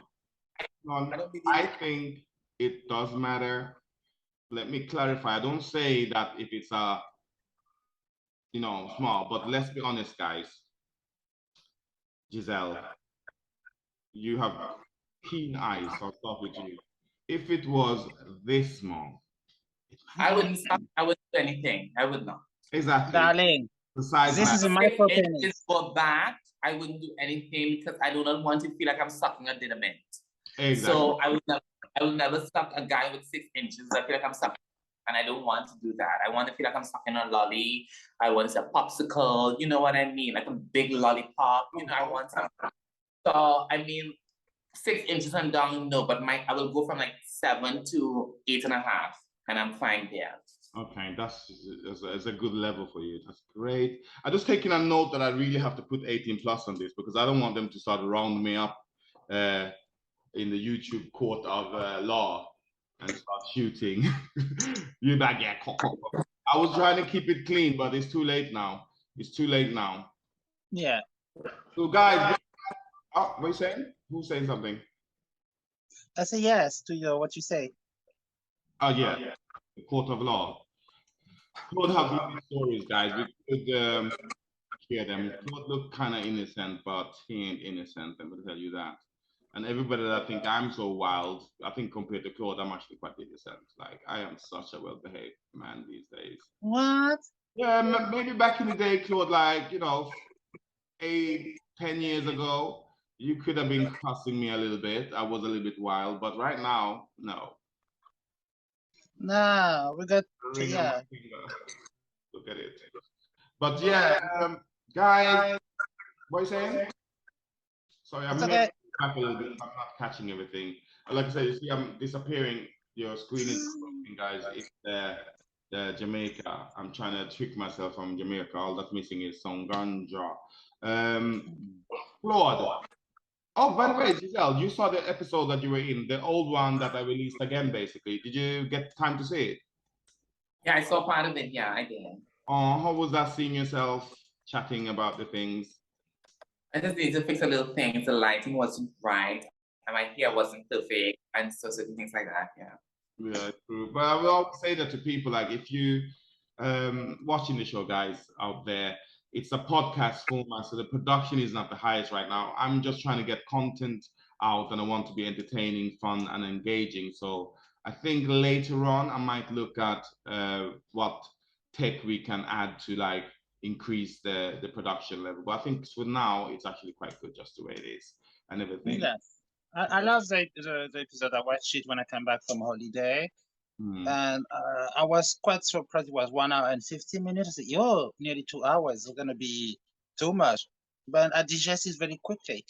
I think it does matter. Let me clarify. I don't say that if it's small, but let's be honest, guys. Giselle, you have keen eyes. I'll start with you. If it was this small,
I wouldn't stop. I wouldn't do anything. I would not.
Exactly.
Darling, this is a micro penis.
For that, I wouldn't do anything because I do not want to feel like I'm sucking a dinner mint.
Exactly.
So I would never suck a guy with 6 inches. I feel like I'm sucking, and I don't want to do that. I want to feel like I'm sucking a lolly. I want a popsicle. You know what I mean? Like a big lollipop. You know, I want something. So I mean, 6 inches and down, no. But I will go from like 7 to 8.5, and I'm fine there.
Okay, that's a good level for you. That's great. I'm just taking a note that I really have to put 18 plus on this because I don't want them to start rounding me up in the YouTube court of law and start shooting. You back, yeah. I was trying to keep it clean, but it's too late now. It's too late now.
Yeah.
So guys, what are you saying? Who's saying something?
I say yes to your what you say.
Oh yeah, the court of law. Claude have many stories, guys. We could hear them. Claude look kind of innocent, but he ain't innocent. I'm gonna tell you that. And everybody that think I'm so wild, I think compared to Claude, I'm actually quite innocent. Like I am such a well-behaved man these days.
What?
Yeah, maybe back in the day, Claude, like, you know, 8, 10 years ago, you could have been cussing me a little bit. I was a little bit wild, but right now, no.
No, we got
Ring of my
yeah.
finger. Look at it. But yeah, guys, what are you saying? Sorry, I'm
It's
hearing
okay.
back a little bit. I'm not catching everything. Like I said, you see, I'm disappearing. Your screen is broken, guys. It's the Jamaica. I'm trying to trick myself from Jamaica. All that's missing is some ganja. Claude. Oh, by the way, Giselle, you saw the episode that you were in, the old one that I released again, basically. Did you get time to see it?
Yeah, I saw part of it. Yeah, I did.
Oh, how was that seeing yourself chatting about the things?
I just need to fix a little things. The lighting wasn't right, and my hair wasn't perfect, and so certain things like that. Yeah.
Yeah, true. But I will always say that to people, like if you watching the show, guys out there, it's a podcast format, so the production is not the highest right now. I'm just trying to get content out, and I want to be entertaining, fun, and engaging. So I think later on, I might look at what tech we can add to like increase the production level. But I think for now, it's actually quite good just the way it is and everything.
Yes. I love the episode. I watched it when I came back from holiday. And I was quite surprised. It was 1 hour and 50 minutes. I said, yo, nearly 2 hours. It's gonna be too much. But I digest it very quickly.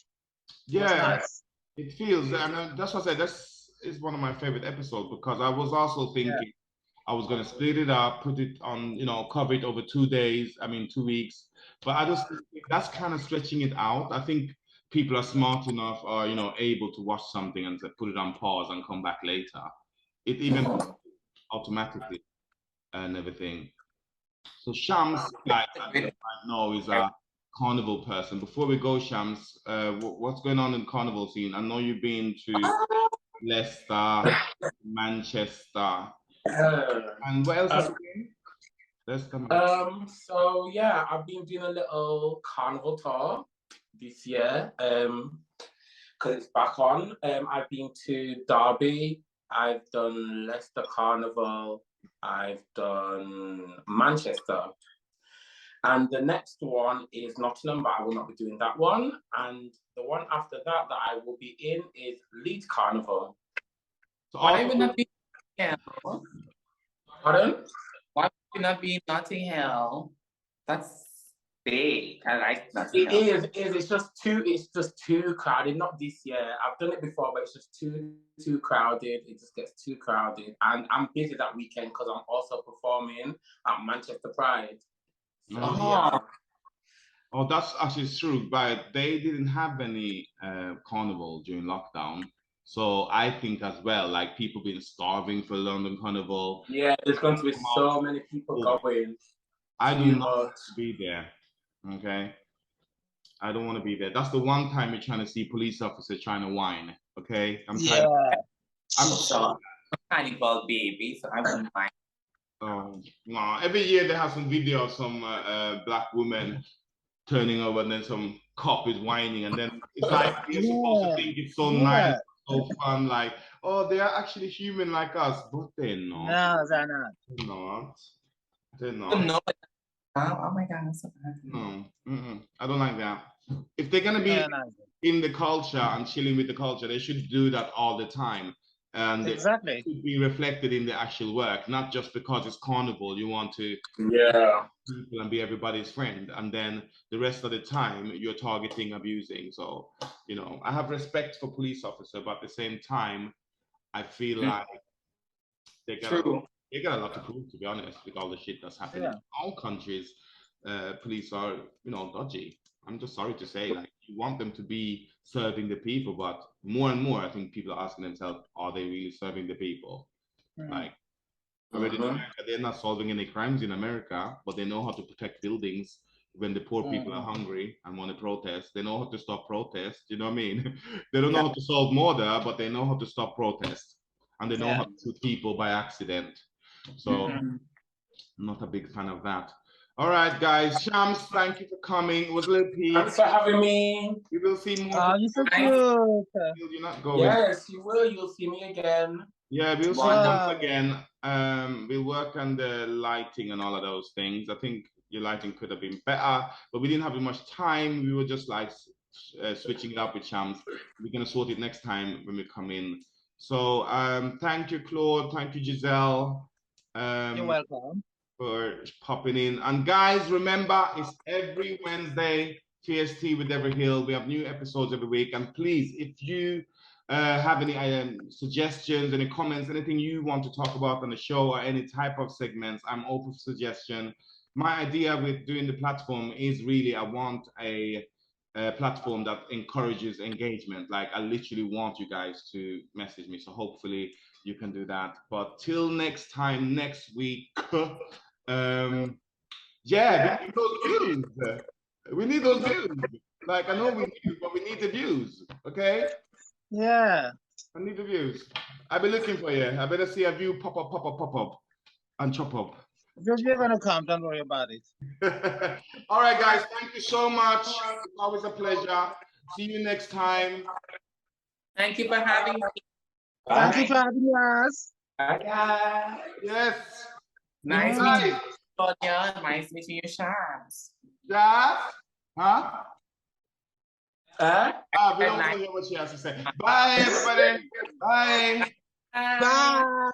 Yeah,
Nice.
it feels, and that's what I said. This is one of my favorite episodes because I was also thinking I was gonna split it up, put it on, you know, cover it over 2 days. I mean, 2 weeks. But I just think that's kind of stretching it out. I think people are smart enough or you know able to watch something and put it on pause and come back later. It even automatically and everything. So Shams, guys, I know is a carnival person. Before we go, Shams, what's going on in the carnival scene? I know you've been to Leicester, Manchester, and what else have you been? Leicester,
So yeah, I've been doing a little carnival tour this year. Because it's back on. I've been to Derby, I've done Leicester Carnival, I've done Manchester. And the next one is Nottingham, but I will not be doing that one. And the one after that I will be in is Leeds Carnival.
So why would not be Notting Hill?
Pardon?
Why would not be Notting Hill? That's big. I like Notting Hill.
It is. It's just too crowded. Not this year. I've done it before, but it's just too crowded. It just gets too crowded. And I'm busy that weekend because I'm also performing at Manchester Pride. So, yeah.
Oh, that's actually true. But they didn't have any carnival during lockdown. So I think as well, like people been starving for London Carnival.
Yeah, there's going to be so many people going.
I do not want to be there. Okay. I don't want to be there. That's the one time you're trying to see police officers trying to whine. Okay. I'm
so carnival baby, so I wouldn't mind.
Oh no! Every year they have some video of some black woman turning over, and then some cop is whining, and then it's like you're supposed to think it's so nice, so fun, like oh, they are actually human like us, but they're not.
No, they're not.
They're not. They're not.
No. Oh my God, that's so bad.
No, I don't like that. If they're gonna be in the culture and chilling with the culture, they should do that all the time. And
exactly.
it should be reflected in the actual work, not just because it's carnival, you want to people and be everybody's friend, and then the rest of the time you're targeting, abusing. So, you know, I have respect for police officer, but at the same time, I feel like they got a lot to prove, to be honest, with all the shit that's happening. In all countries, police are, you know, dodgy. I'm just sorry to say, like, you want them to be serving the people, but more and more, I think people are asking themselves, are they really serving the people? Like, Already in America, they're not solving any crimes in America, but they know how to protect buildings when the poor people are hungry and want to protest. They know how to stop protests. You know what I mean? They don't know how to solve murder, but they know how to stop protests. And they know how to shoot people by accident. So I'm not a big fan of that. All right, guys. Shams, thank you for coming. It was a little peace.
Thanks for having me.
We will see more.
You're so cute.
You're not going.
Yes, you will. You'll see me again.
Yeah, we'll see once again. We'll work on the lighting and all of those things. I think your lighting could have been better, but we didn't have much time. We were just like switching it up with Shams. We're gonna sort it next time when we come in. So thank you, Claude. Thank you, Giselle.
You're welcome.
For popping in. And guys, remember, it's every Wednesday, Fierce Tea with Devrowe Hill. We have new episodes every week. And please, if you have any suggestions, any comments, anything you want to talk about on the show or any type of segments, I'm open for suggestion. My idea with doing the platform is really I want a platform that encourages engagement. Like I literally want you guys to message me. So hopefully you can do that. But till next time, next week, yeah, we need those views. We need those views. Like I know we need, but we need the views. Okay?
Yeah.
I need the views. I'll be looking for you. I better see a view pop up, and chop up.
You're gonna come, don't worry about it.
All right, guys, thank you so much. It's always a pleasure. See you next time.
Thank you for having me.
Thank you for having us.
Bye.
Yes.
Nice meeting you, Claudia. Nice meeting you, Shams.
Yes. Huh? We don't
Nice.
want to hear what she has to say. Bye, everybody. Bye.
Bye.